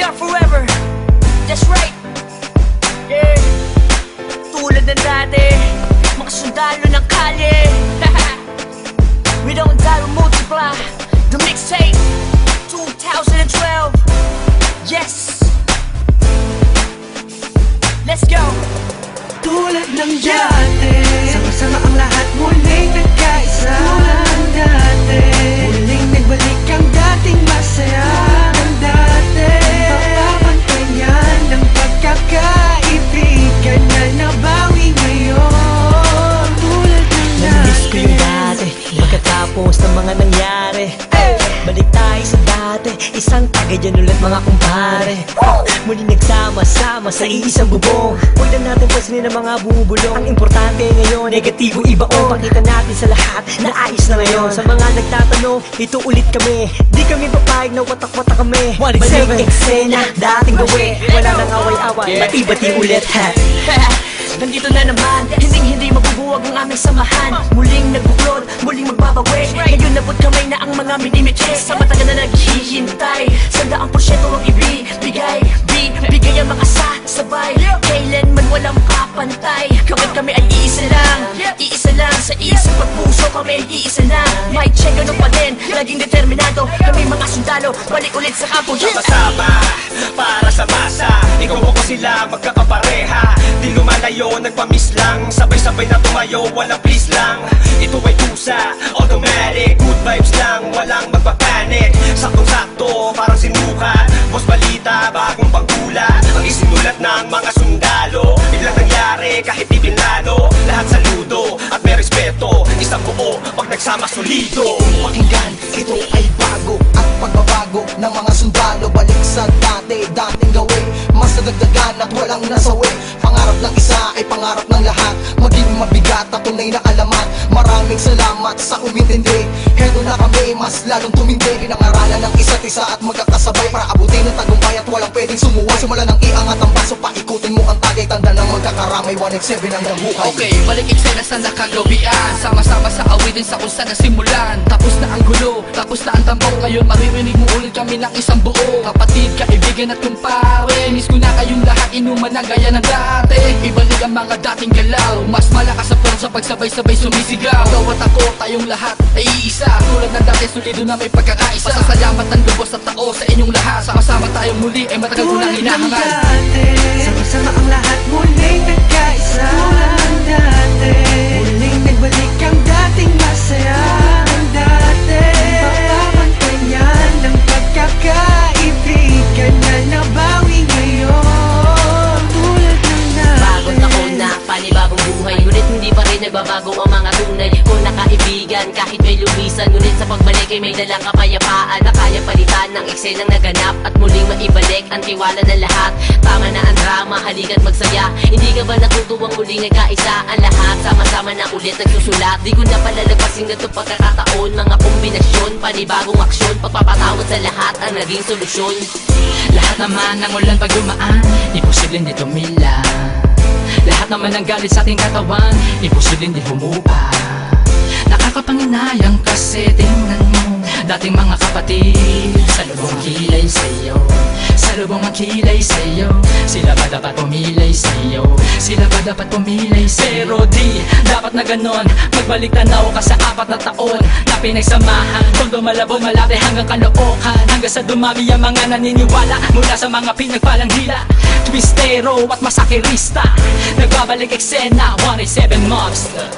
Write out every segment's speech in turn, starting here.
are forever. That's right. Yeah. Tulad ng dati, mga sundalo ng kalye. We don't die, we multiply. The mixtape 2012. Yes. Let's go. Tulad ng dati, sama-sama ang lahat muling nagkaisa. Tulad ng dati, muling nagbalik ang dating masaya. Ng dati, papapantayan ng pagkakaibigan na nabawi ngayon. Tulad ng dati, namiss ko yung dati, pagkatapos ng mga nangyari. Balik tayo sa dati, isang tagayan ulit mga kumpare. Muli nagsama-sama sa iisang bubong. Huwag na natin pansinin ang mga bubulong. Ang importante ngayon, negatibo ibaon. Pakita natin sa lahat na ayos na ngayon. Sa mga nagtatanong, ito ulit kami. Di kami papayag na watak-watak kami. Balik eksena, dating gawin. Wala nang away-away, bati-bati ulit ha. Nandito na naman, hindi mabubuwag ang aming samahan. Muling nagbuklod, muling magbabawi. Ngayon nabot kamay na ang mga minimiches. Sa matagal na naghihintay, 100% ang ibibigay. Bigay ang mga sabay, kailanman walang kapantay. Kami ay iisa lang sa isang pagpuso. Kami ay iisa lang, may check ano pa din. Laging determinado, kami mga sundalo. Balik ulit sa kampo, sama-sama, para sa masa. Ikaw ako sila, magkakapareha. Di lumalayo, nagpamiss lang. Sabay-sabay na tumayo, walang please lang. Ito ay tusa, automatic. Good vibes lang, walang magpapanik. Saktong-sakto, parang sinukat. Boss balita, bagong pagkula. Ang isinulat ng mga sundalo. Biglang nangyari, kahit di pinlano. Lahat saludo, at may respeto. Isang buo, pag nagsama solido. Pakinggan, ito ay bago at pagbabago ng mga sundalo. Balik sa dating gawin. Mas nadagdagan at walang nasawi. Pangarap ng isa ay pangarap ng lahat. Maging mabigat at tunay na alamat. Maraming salamat sa umintindi. Heto na kami, mas lalong tumindi. Pinangaralan ng isa't isa at magkakasabay para abutin ang tagumpay at walang pwedeng sumuway. Simula ng iangat ang baso, paikutin mo ang tagay. Tanda ng magkakaramay, 1x7 ang buhay. Okay, balik eksena sa nakagawian. Sama-sama sa awitin sa kung saan nasimulan. Tapos na ang gulo, tapos na ang tambaw. Ngayon maririnig mo ulit kami ng isang buo. Kapatid, kaibigan at kumpare, miss ko na kayong lahat, inuman na gaya ng dati. Ibalik ang mga dating galaw. Mas malakas sa front sa pagsabay-sabay sumisigaw. Ikaw at ako, tayong lahat ay iisa. Tulad ng dati, solido na may pagkakaisa. Pasasalamat ang lubos at tao sa inyong lahat. Sama-sama tayong muli, ay matagal ko nang hinahangal. sama-sama ang lahat muling nagkaisa. Tulad ng dati, muling nagbalik ang dating masaya. Ng dati, papapantayan ng pagkakaibigan na nabawi ngayon. Tulad ng dati, bagong taon na, panibagong buhay. Ngunit hindi pa rin nagbabago ang mga tunay ko na kaibigan. Kahit may lumisan, ngunit sa pagbalik ay may dalang kapayapaan na kaya palitan ng eksenang naganap at muling maibalik ang tiwala ng lahat. Tama na ang drama, halika't magsaya. Hindi ka ba natutuwang muling nagkaisa ang lahat? Sama-sama na ulit nagsusulat. Di ko na palalagpasin ganito pagkakataon. Mga kombinasyon, panibagong aksyon. Pagpapatawad sa lahat ang naging solusyon. Lahat naman ng ulan pag dumaan, imposibleng di tumila. Lahat naman ng galit sa ating katawan, imposibleng di humupa. Nakakapanginayang kasi tingnan mo dating mga kapatid, salubong kilay sa'yo, salubong ang kilay sa'yo. Sila ba dapat pumilay sa'yo? Sila ba dapat pumilay sa'yo? Pero di dapat na ganon, magbalik tanaw ka sa 4 na taon na pinagsamahan. Tondo malabo malate hanggang Caloocan, hanggang sa dumami ang mga naniniwala mula sa mga pinagpalang hila. Twistero at masakirista, nagbabalik eksena, 187 Monster.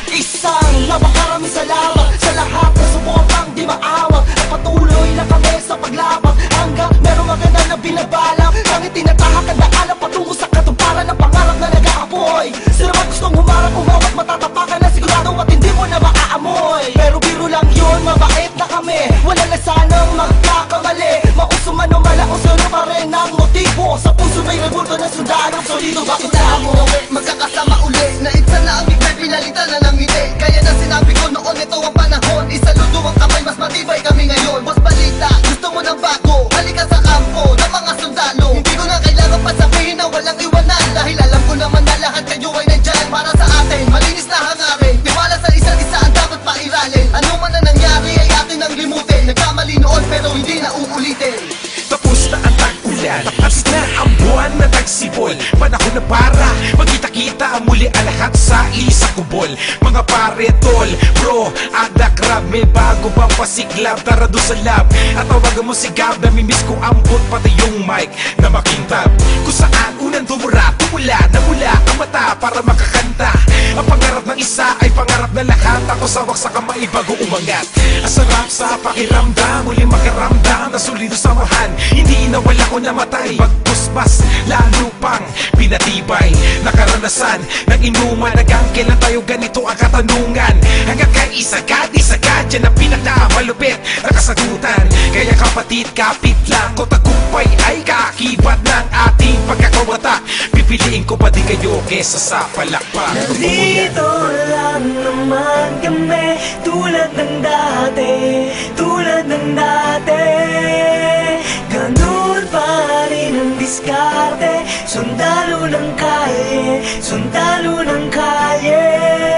Isang napakaraming salamat sa lahat na sumupang di maawag. At patuloy na kami sa paglabang hanggang merong maganda na binabalak. Ang itinatahak at naalam patungo sa katuparan ng pangarap na nag-aapoy. Sila man gustong humarap, umawat, matatapakan na sigurado at hindi mo na maaamoy. Pero biro lang yun, mabait na kami, wala na sanang magkakamali. Mauso man o malaos, ano pa rin ang motibo. Sa puso may rebulto na sundalo, solido bakit mo magkakasama uli. Naitsa na ang bigay, pinalitan na ng ngiti. Kaya na sinabi ko noon, ito ang panahon. Isaludo ang kamay, mas matibay kami ngayon. Boss balita, gusto mo ng bago, halika sa kampo ng mga sundalo. Hindi ko na kailangan pa sabihin na walang iwanan, dahil alam ko naman na lahat kayo ay nandyan para sa atin. Malinis na hangarin, tiwala sa isa't isa ang dapat pairalin. Ano man na nangyari ay atin ang limutin. Nagkamali noon pero hindi na uulitin. Tapos na ang tag-ulan. yan. At na ang buwan na tagsibol, panahon na para magkita-kita muli ang lahat sa isang kubol. Mga pare, tol, bro, ada crab, may bago bang pasiklab? Tara doon sa lab at tawagan mo si Gab. Namimiss ko ambot pati yung mic na makintab. Kung saan unang tumura, tumula, namula ang mata para makakanta. Ang pangarap ng isa ay pangarap na lahat. Ako sawak sa kamay bago umangat. Ang sarap sa pakiramdam, muli makaramdam na solido samahan. Hindi nawala ko namatay, pagpusbas lalo pang pinatibay. Nakaranasan ng inuman, hanggang kailan tayo ganito ang katanungan. Hanggang kay isagad, yan ang pinakamalupit na kasagutan. Kaya kapatid, kapit lang ko, tagumpay ay kaakibat ng ating pagkakawatak. Pipiliin ko pa din kayo kesa sa palakpak. Nandito lang naman kami, tulad ng dati, tulad ng dati. Ganun pa rin ang diskarte, sundalo ng kalye, sundalo ng kalye.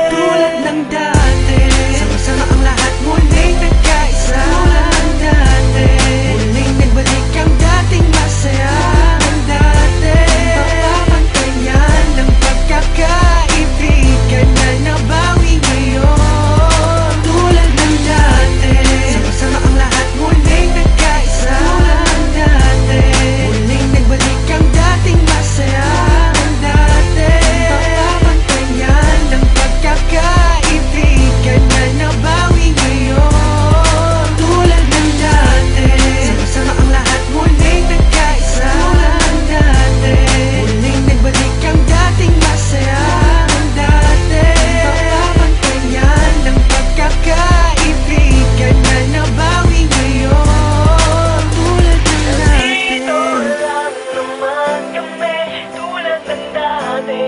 Tulad ng dati, sama-sama ang lahat muling nagkaisa. Tulad ng dati, muling nagbalik ang dating masaya. Ng dati, papapantayan ng pagkakaibigan na nabawi ngayon. Tulad ng dati, sama-sama ang lahat muling nagkaisa. Tulad ng dati, muling nagbalik ang dating masaya. Ng dati, papapantayan ng pagkakaibigan na nabawi ngayon. Tulad ng dati, sama-sama ang lahat muling nagkaisa. Tulad ng dati, muling nagbalik ang dating masaya. Ng dati, papapantayan ng pagkakaibigan na nabawi ngayon. Tulad ng dati. Nandito lang naman kami, tulad ng dati,